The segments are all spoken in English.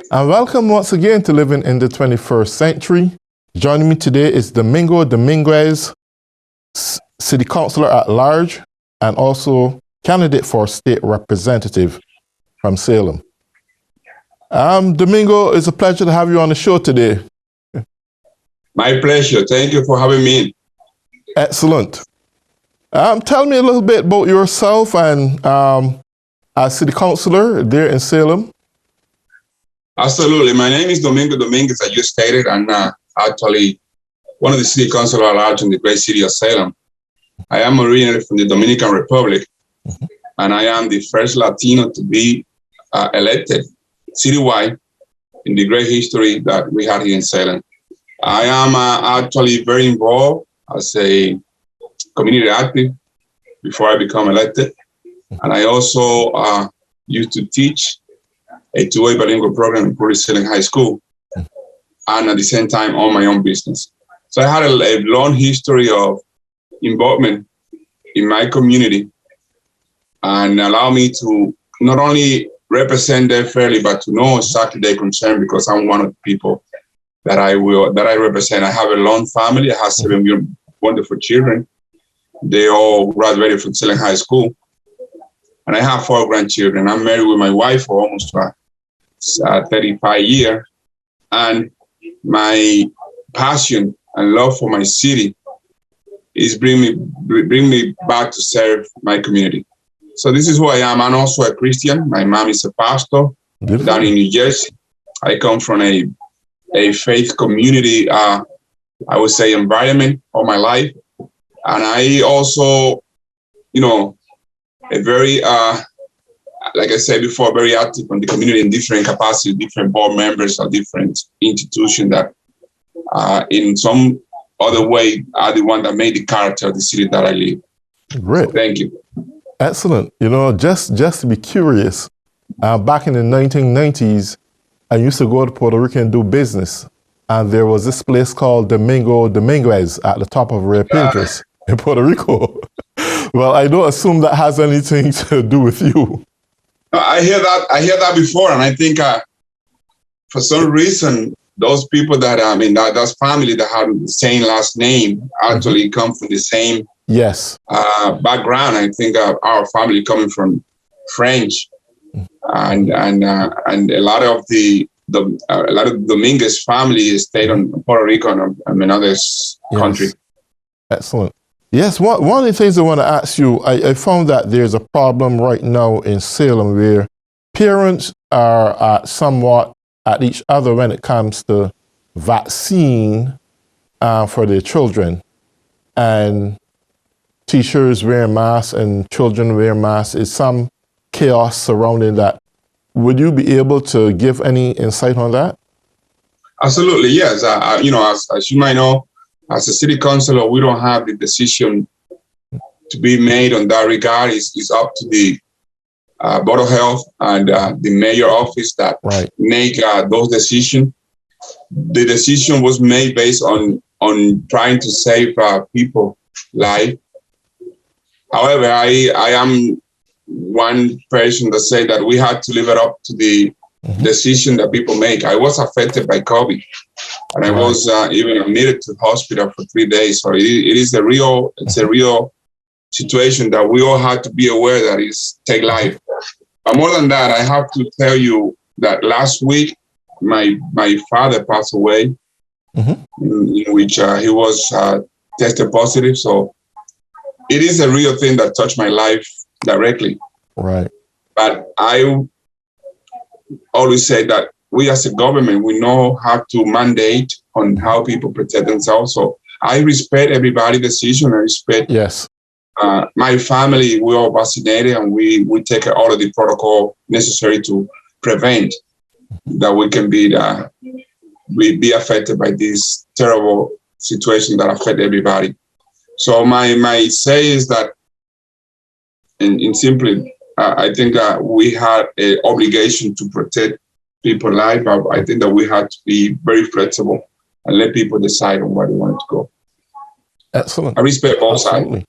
And welcome once again to Living in the 21st Century. Joining me today is Domingo Dominguez, City Councilor at Large, and also candidate for State Representative from Salem. Domingo, it's a pleasure to have you on the show today. My pleasure. Thank you for having me. Excellent. Tell me a little bit about yourself and as City Councilor there in Salem. Absolutely. My name is Domingo Dominguez, as you stated, and actually one of the city councilors at large in the great city of Salem. I am originally from the Dominican Republic, and I am the first Latino to be elected citywide in the great history that we had here in Salem. I am actually very involved as a community active before I become elected, and I also used to teach a two-way bilingual program in Puri Salem High School, and at the same time own my own business. So I had a long history of involvement in my community, and allow me to not only represent them fairly, but to know exactly their concern, because I'm one of the people that I represent. I have a long family. I have 7 wonderful children. They all graduated from Salem High School. And I have 4 grandchildren. I'm married with my wife for almost 35 years. And my passion and love for my city is bring me back to serve my community. So this is who I am. I'm also a Christian. My mom is a pastor down in New Jersey. I come from a faith community, I would say, environment all my life. And I also, a very, like I said before, very active in the community in different capacities, different board members of different institutions that in some other way are the one that made the character of the city that I live. Great. So thank you. Excellent. Just to be curious, back in the 1990s, I used to go to Puerto Rico and do business. And there was this place called Domingo Dominguez at the top of Rio Pinterest in Puerto Rico. Well, I don't assume that has anything to do with you. I hear that before, and I think for some reason those people that those family that have the same last name actually come from the same background. I think our family coming from French, and a lot of the Dominguez family stayed on Puerto Rico and another country. Excellent. Yes, one of the things I want to ask you, I found that there's a problem right now in Salem where parents are somewhat at each other when it comes to vaccine for their children. And teachers wear masks and children wear masks. Is some chaos surrounding that. Would you be able to give any insight on that? Absolutely, yes. As you might know, as a city councilor, we don't have the decision to be made on that regard. It's up to the Board of Health and the mayor office that make those decisions. The decision was made based on trying to save people's life. However, I am one person that say that we had to live it up to the decision that people make. I was affected by COVID, and I was even admitted to the hospital for 3 days. So it's a real situation that we all have to be aware that is take life. But more than that, I have to tell you that last week my father passed away, in which he was tested positive. So it is a real thing that touched my life directly. Right. But I always say that we as a government, we know how to mandate on how people protect themselves. So I respect everybody's decision. I respect my family. We're all vaccinated, and we take all of the protocol necessary to prevent that we can be affected by this terrible situation that affect everybody. So my say is that, in simply, I think that we had an obligation to protect people's life. But I think that we had to be very flexible and let people decide on where they want to go. Excellent. I respect both sides.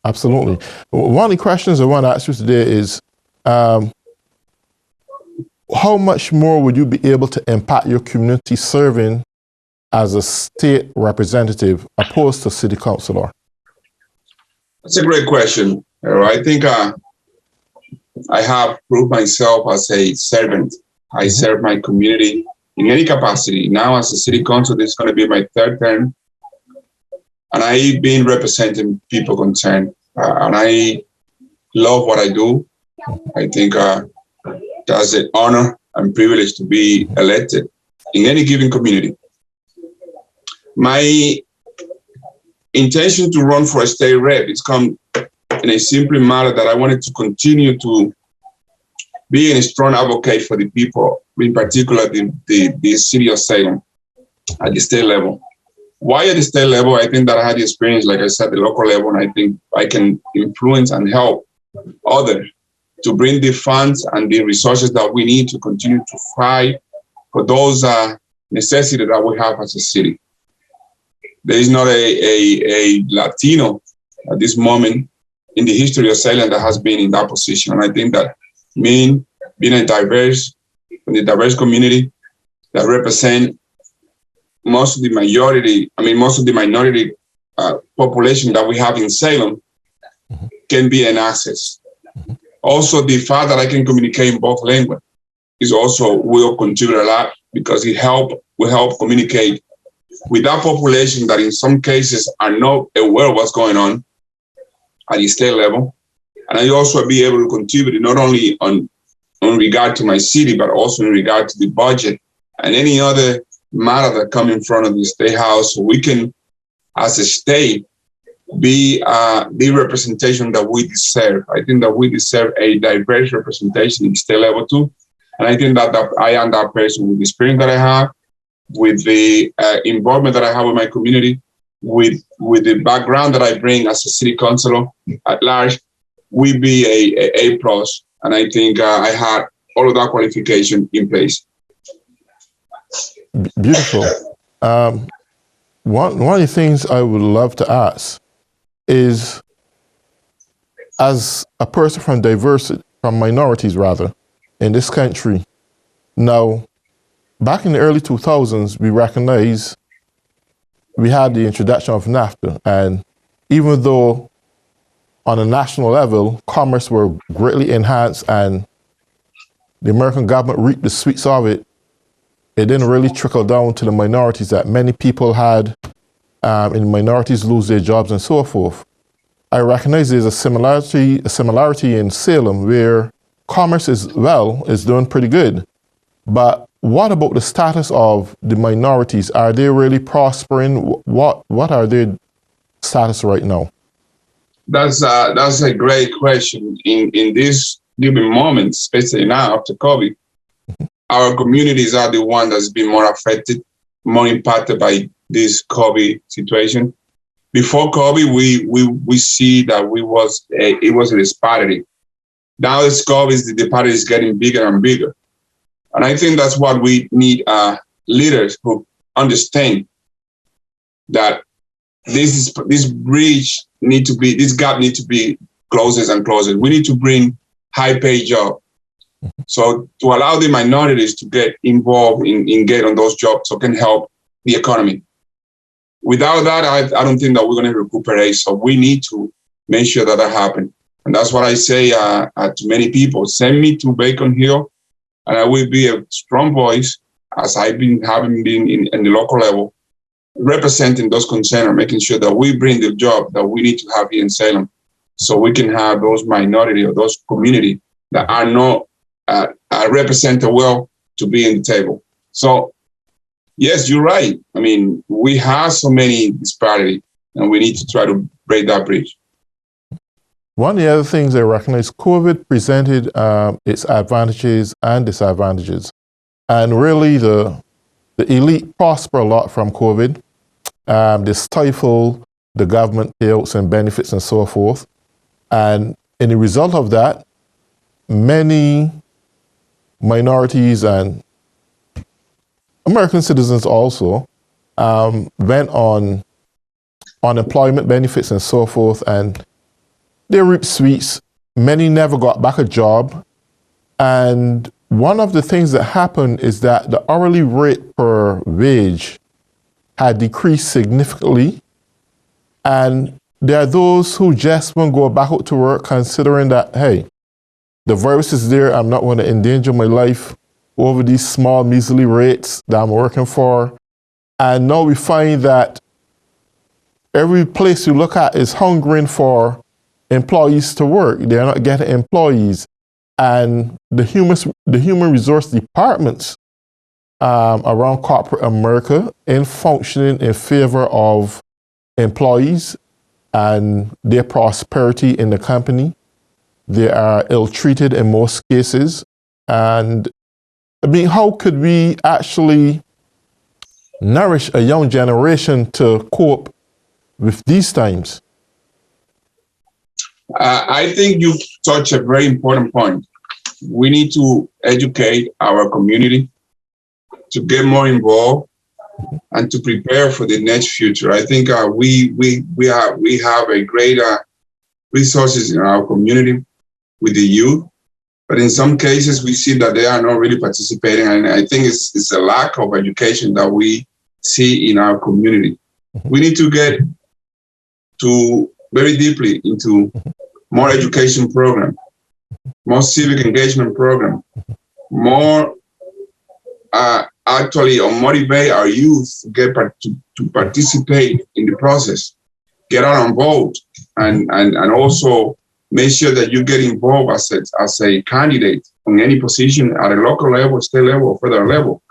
Absolutely. One of the questions I want to ask you today is, how how much more would you be able to impact your community serving as a state representative opposed to city councilor? That's a great question. I think I have proved myself as a servant. I serve my community in any capacity. Now, as a city council, this is going to be my third term. And I've been representing people concerned. And I love what I do. I think that's an honor and privilege to be elected in any given community. My intention to run for a state rep is come in a simple matter that I wanted to continue to be a strong advocate for the people, in particular the city of Salem at the state level. Why at the state level? I think that I had the experience, like I said, the local level, and I think I can influence and help others to bring the funds and the resources that we need to continue to fight for those necessities that we have as a city. There is not a Latino at this moment in the history of Salem that has been in that position. And I think that being a diverse community that represent most of the minority population that we have in Salem can be an access. Also, the fact that I can communicate in both languages will contribute a lot, because it will help communicate with that population that in some cases are not aware of what's going on at the state level. And I also be able to contribute not only on regard to my city, but also in regard to the budget and any other matter that come in front of the state house, so we can, as a state, be the representation that we deserve. I think that we deserve a diverse representation in the state level too. And I think that I am that person with the experience that I have, with the involvement that I have with my community, with the background that I bring as a city councilor at large, we be a plus. And I think I had all of that qualification in place. Beautiful. One of the things I would love to ask is, as a person from minorities rather, in this country, now, back in the early 2000s, we recognized we had the introduction of NAFTA, and even though on a national level, commerce were greatly enhanced and the American government reaped the sweets of it, it didn't really trickle down to the minorities that many people had, and minorities lose their jobs and so forth. I recognize there's a similarity in Salem where commerce is doing pretty good. But what about the status of the minorities? Are they really prospering? What are their status right now? That's a great question. In this given moment, especially now after COVID, our communities are the one that's been more affected, more impacted by this COVID situation. Before COVID, we see that it was a disparity. Now this COVID, the disparity is getting bigger and bigger. And I think that's what we need, leaders who understand that this gap needs to be closer and closer. We need to bring high-paid jobs. So to allow the minorities to get involved in get on those jobs, so can help the economy. Without that, I don't think that we're going to recuperate. So we need to make sure that happens. And that's what I say to many people. Send me to Bacon Hill, and I will be a strong voice, as I've been having been in the local level, representing those concerns and making sure that we bring the job that we need to have here in Salem, so we can have those minority or those community that are not represented well to be in the table. So, yes, you're right. I mean, we have so many disparity, and we need to try to break that bridge. One of the other things I recognize, COVID presented its advantages and disadvantages. And really, the elite prosper a lot from COVID. They stifle the government payouts and benefits and so forth. And in the result of that, many minorities and American citizens also went on unemployment benefits and so forth, and they reaped sweets. Many never got back a job. And one of the things that happened is that the hourly rate per wage had decreased significantly. And there are those who just won't go back out to work considering that, hey, the virus is there. I'm not going to endanger my life over these small, measly rates that I'm working for. And now we find that every place you look at is hungering for employees to work. They're not getting employees. And the human resource departments around corporate America in functioning in favor of employees and their prosperity in the company. They are ill-treated in most cases. And I mean, how could we actually nourish a young generation to cope with these times? I think you touch a very important point. We need to educate our community to get more involved and to prepare for the next future. I think we have a great resources in our community with the youth, but in some cases we see that they are not really participating, and I think it's a lack of education that we see in our community. We need to get to very deeply into more education program, more civic engagement program, more actually motivate our youth to get to participate in the process, get out and vote, and also make sure that you get involved as a candidate on any position at a local level, state level, or federal level,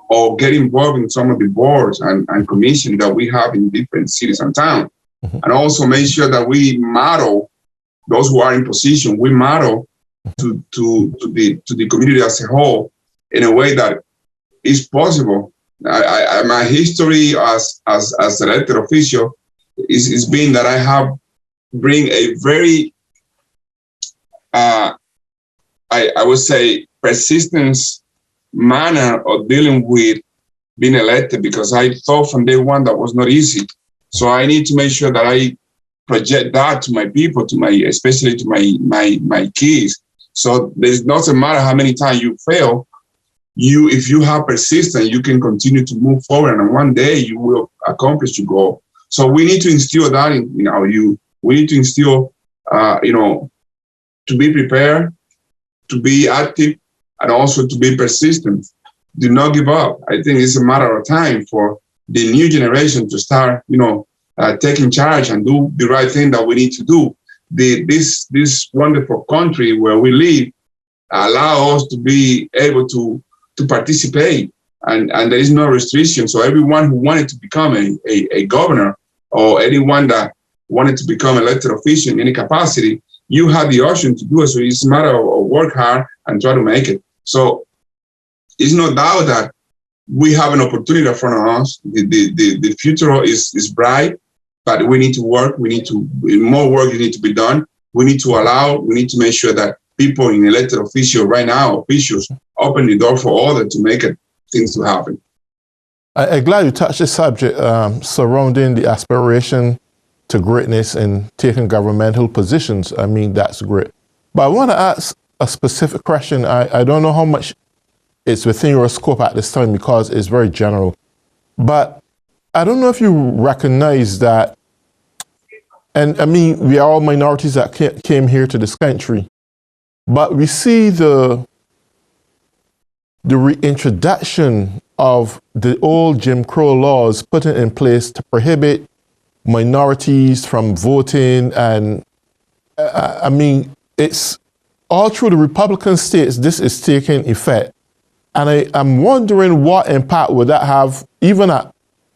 or get involved in some of the boards and commissions that we have in different cities and towns. And also make sure that we model those who are in position, we model to the community as a whole in a way that is possible. My history as an elected official is being that I have bring a very, I would say, persistence manner of dealing with being elected, because I thought from day one that was not easy. So I need to make sure that I project that to my people, especially to my kids. So it doesn't matter how many times you fail, if you have persistence, you can continue to move forward, and one day you will accomplish your goal. So we need to instill that in our youth. We need to instill, to be prepared, to be active, and also to be persistent. Do not give up. I think it's a matter of time for the new generation to start, taking charge and do the right thing that we need to do. This wonderful country where we live allow us to be able to participate, and there is no restriction. So everyone who wanted to become a governor, or anyone that wanted to become elected official in any capacity, you have the option to do it. So it's a matter of work hard and try to make it. So it's no doubt that we have an opportunity in front of us. The future is bright, but we need to work. More work needs to be done. We need to make sure that people in elected officials right now, officials, open the door for others to make things to happen. I'm glad you touched the subject surrounding the aspiration to greatness and taking governmental positions. I mean, that's great. But I want to ask a specific question. I don't know how much it's within your scope at this time because it's very general. But I don't know if you recognize that, and I mean, we are all minorities that came here to this country, but we see the reintroduction of the old Jim Crow laws put in place to prohibit minorities from voting. And I mean, it's all through the Republican states, this is taking effect. And I'm wondering what impact would that have even at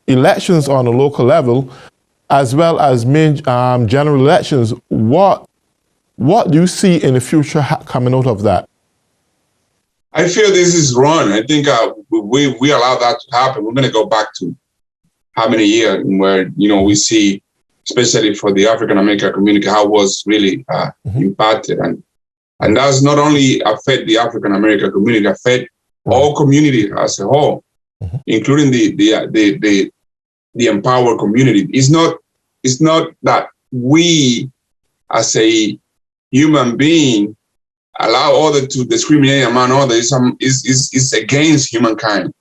elections on a local level, as well as main general elections. What do you see in the future coming out of that? I feel this is wrong. I think we allow that to happen. We're going to go back to how many years where, we see, especially for the African American community, how it was really impacted. And that's not only affect the African American community, affect all community as a whole, including the empowered community. It's not that we as a human being allow others to discriminate among others is against humankind.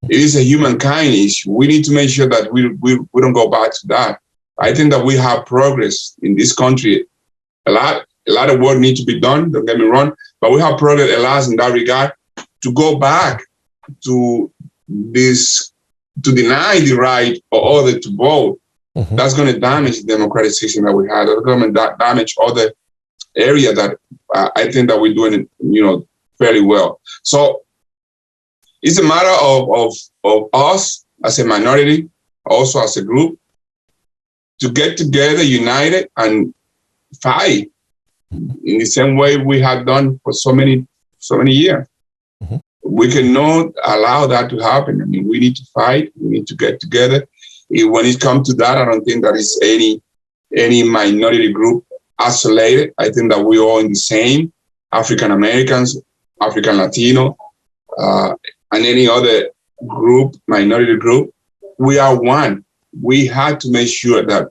It is a humankind issue. We need to make sure that we don't go back to that. I think that we have progress in this country. A lot of work needs to be done, don't get me wrong, but we have progress a lot in that regard. To go back to this, to deny the right for others to vote, that's going to damage the democratic system that we have. That's going to damage other areas that I think that we're doing, fairly well. So it's a matter of us as a minority, also as a group, to get together, united, and fight in the same way we have done for so many years. We cannot allow that to happen. I mean, we need to fight. We need to get together. When it comes to that, I don't think there is any minority group isolated. I think that we're all in the same. African Americans, African Latino, and any other group, minority group, we are one. We have to make sure that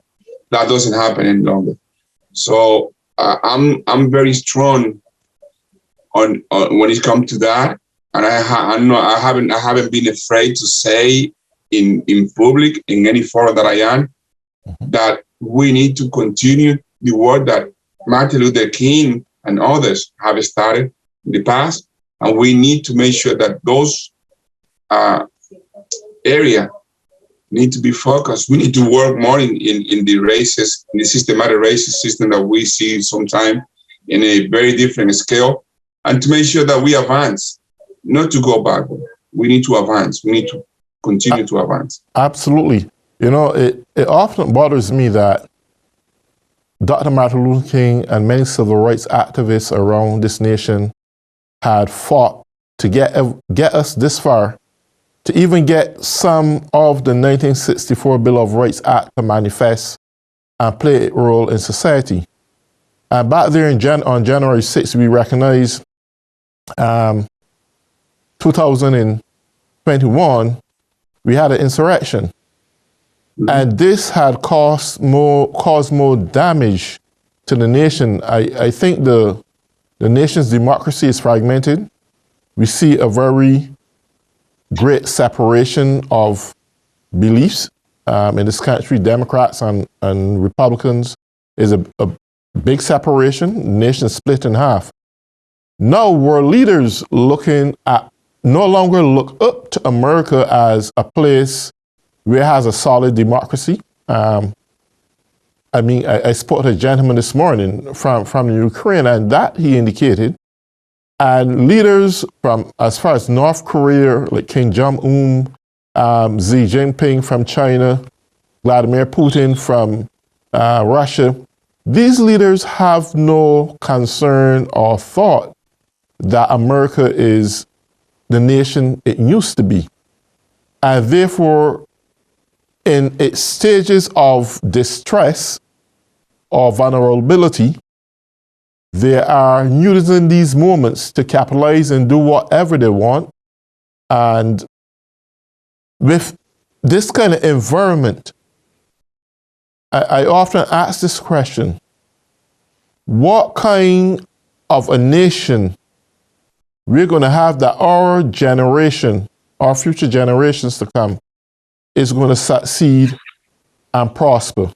that doesn't happen any longer. So I'm very strong on when it comes to that, and I haven't been afraid to say in public in any forum that I am that we need to continue the work that Martin Luther King and others have started in the past, and we need to make sure that those areas need to be focused. We need to work more in the systematic racist system that we see sometimes in a very different scale, and to make sure that we advance, not to go backward. We need to advance. We need to continue to advance. Absolutely. It often bothers me that Dr. Martin Luther King and many civil rights activists around this nation had fought to get us this far, to even get some of the 1964 Bill of Rights Act to manifest and play a role in society. And back there on January 6th, we recognized 2021, we had an insurrection. And this had caused more damage to the nation. I think the nation's democracy is fragmented. We see a very great separation of beliefs in this country. Democrats and Republicans is a big separation. The nation split in half. Now world leaders no longer look up to America as a place where it has a solid democracy. I spoke to a gentleman this morning from the Ukraine, and that he indicated. And leaders from as far as North Korea, like Kim Jong-un, Xi Jinping from China, Vladimir Putin from Russia, these leaders have no concern or thought that America is the nation it used to be. And therefore, in its stages of distress or vulnerability, they are using these moments to capitalize and do whatever they want. And with this kind of environment, I often ask this question: what kind of a nation we're going to have that our generation, our future generations to come, is going to succeed and prosper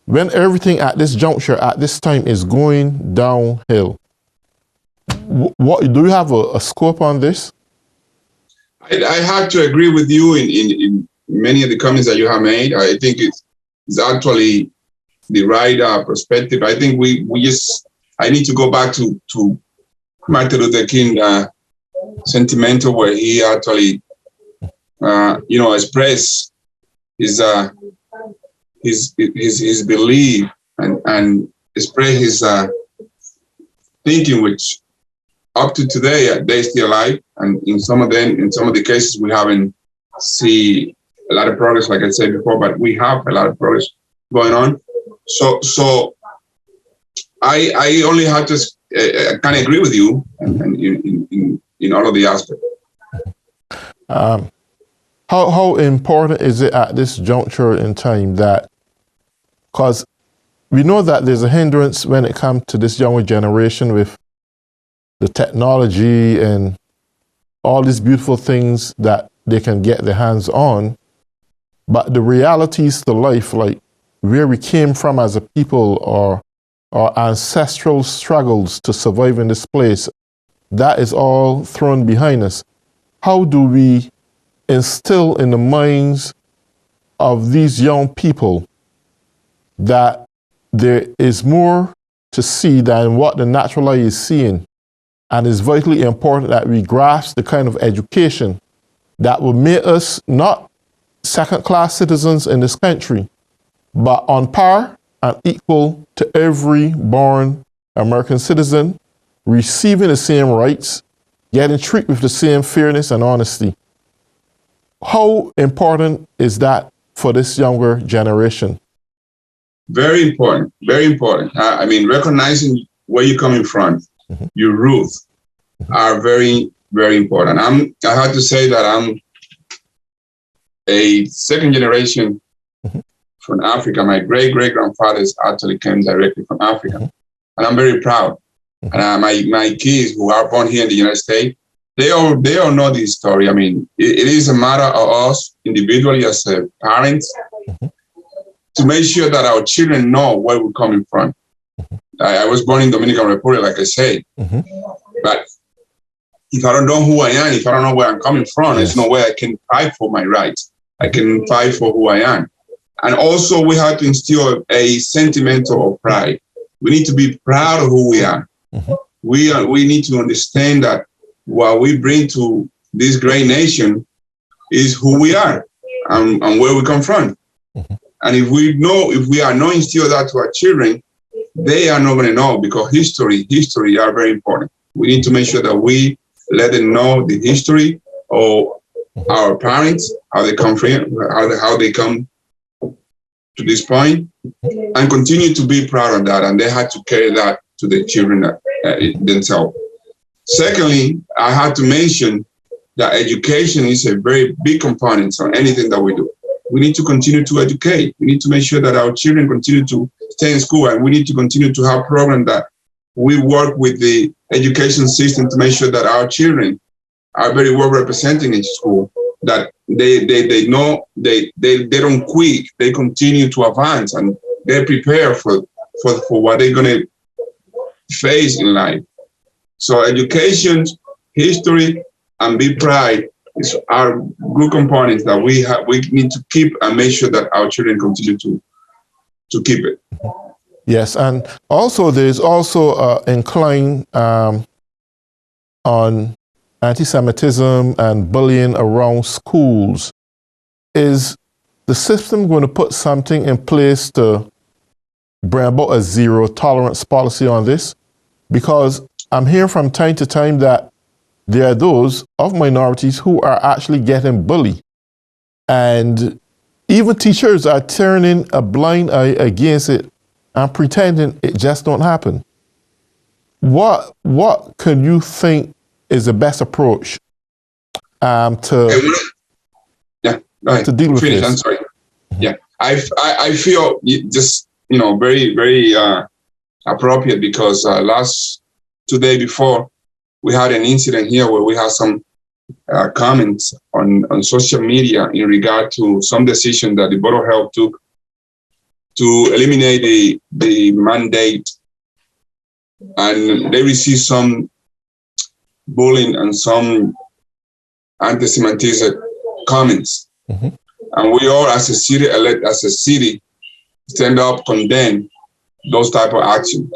when everything at this juncture, at this time, is going downhill? What do you have a scope on this? I have to agree with you in many of the comments that you have made. I think it's actually the right perspective. I think I need to go back to Martin Luther King sentimental, where he actually expressed his belief and express his thinking, which up to today they're still alive, and in some of the cases we haven't seen a lot of progress, like I said before, but we have a lot of progress going on. So I only have to kind of agree with you in all of the aspects. How important is it at this juncture in time that, because we know that there's a hindrance when it comes to this younger generation with the technology and all these beautiful things that they can get their hands on. But the realities to life, like where we came from as a people or our ancestral struggles to survive in this place, that is all thrown behind us. How do we instill in the minds of these young people that there is more to see than what the natural eye is seeing? And it's vitally important that we grasp the kind of education that will make us not second-class citizens in this country, but on par and equal to every born American citizen, receiving the same rights, getting treated with the same fairness and honesty. How important is that for this younger generation? Very important, very important. I mean, recognizing where you're coming from, your roots are very, very important. I have to say that I'm a second generation from Africa. My great-great-grandfathers actually came directly from Africa. And I'm very proud. And my kids who are born here in the United States, they all know this story. I mean, it is a matter of us individually as parents to make sure that our children know where we're coming from. I was born in Dominican Republic, like I said, but if I don't know who I am, if I don't know where I'm coming from, there's no way I can fight for my rights. I can fight for who I am. And also we have to instill a sentiment of pride. We need to be proud of who we are. We need to understand that what we bring to this great nation is who we are and where we come from. And if we are not instill that to our children, they are not going to know, because history are very important. We need to make sure that we let them know the history of our parents, how they come from, how they come to this point, and continue to be proud of that. And they had to carry that to the children themselves. Secondly, I had to mention that education is a very big component on anything that we do. We need to continue to educate. We need to make sure that our children continue to stay in school, and we need to continue to have programs that we work with the education system to make sure that our children are very well represented in school, that they know they don't quit, they continue to advance, and they prepare for what they're going to face in life. So education, history, and be pride are good components that we need to keep and make sure that our children continue to keep it. Yes, and also there's also incline on anti-Semitism and bullying around schools. Is the system going to put something in place to bring about a zero tolerance policy on this? Because I'm hearing from time to time that there are those of minorities who are actually getting bullied. And even teachers are turning a blind eye against it and pretending it just don't happen. What can you think is the best approach to deal with this? I'm sorry. Yeah, I feel just very, very appropriate, because two days before we had an incident here where we had some comments on social media in regard to some decision that the Board of Health took to eliminate the mandate, and they received some bullying and some anti-Semitism comments. And we all, as a city, stand up, condemn those type of actions.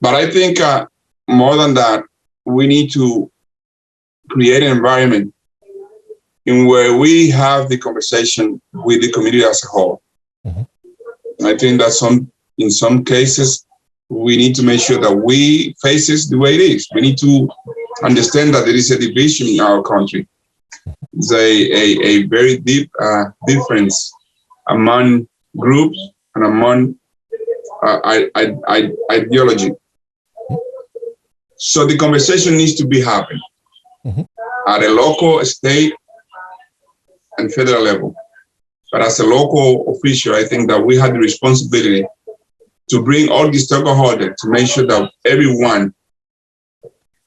But I think more than that, we need to create an environment in where we have the conversation with the community as a whole. I think that in some cases, we need to make sure that we face it the way it is. We need to understand that there is a division in our country. There's a very deep difference among groups and among ideology. So the conversation needs to be happening at a local, state, and federal level. But as a local official, I think that we have the responsibility to bring all these stakeholders to make sure that everyone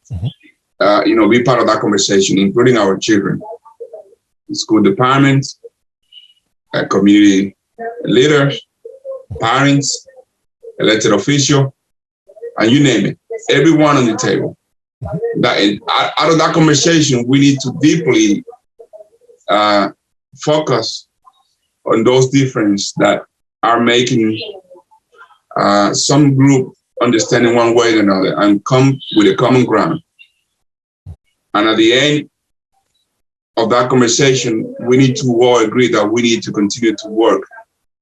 be part of that conversation, including our children, school departments, community leaders, parents, elected official, and you name it, everyone on the table. Out of that conversation, we need to deeply focus on those differences that are making some group understanding one way or another and come with a common ground. And at the end of that conversation, we need to all agree that we need to continue to work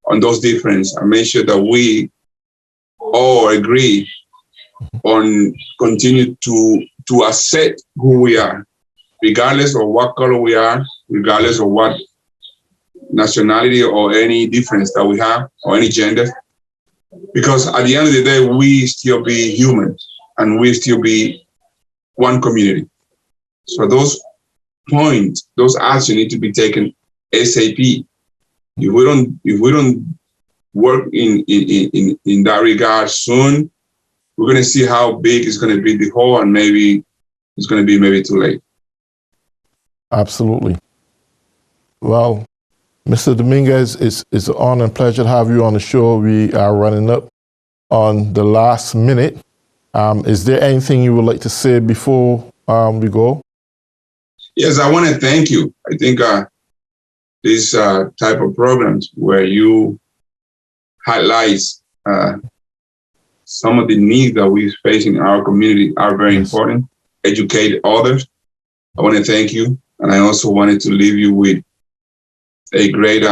on those differences and make sure that we all agree on continue to accept who we are, regardless of what color we are, regardless of what nationality or any difference that we have or any gender. Because at the end of the day, we still be human and we still be one community. So those points, those actions need to be taken ASAP. If we don't work in that regard soon, we're going to see how big is going to be the hole, and maybe it's going to be maybe too late. Absolutely. Well, Mr. Dominguez, it's an honor and pleasure to have you on the show. We are running up on the last minute. Is there anything you would like to say before we go? Yes, I want to thank you. I think this type of programs where you highlight some of the needs that we face in our community are very important. Educate others. I want to thank you. And I also wanted to leave you with a great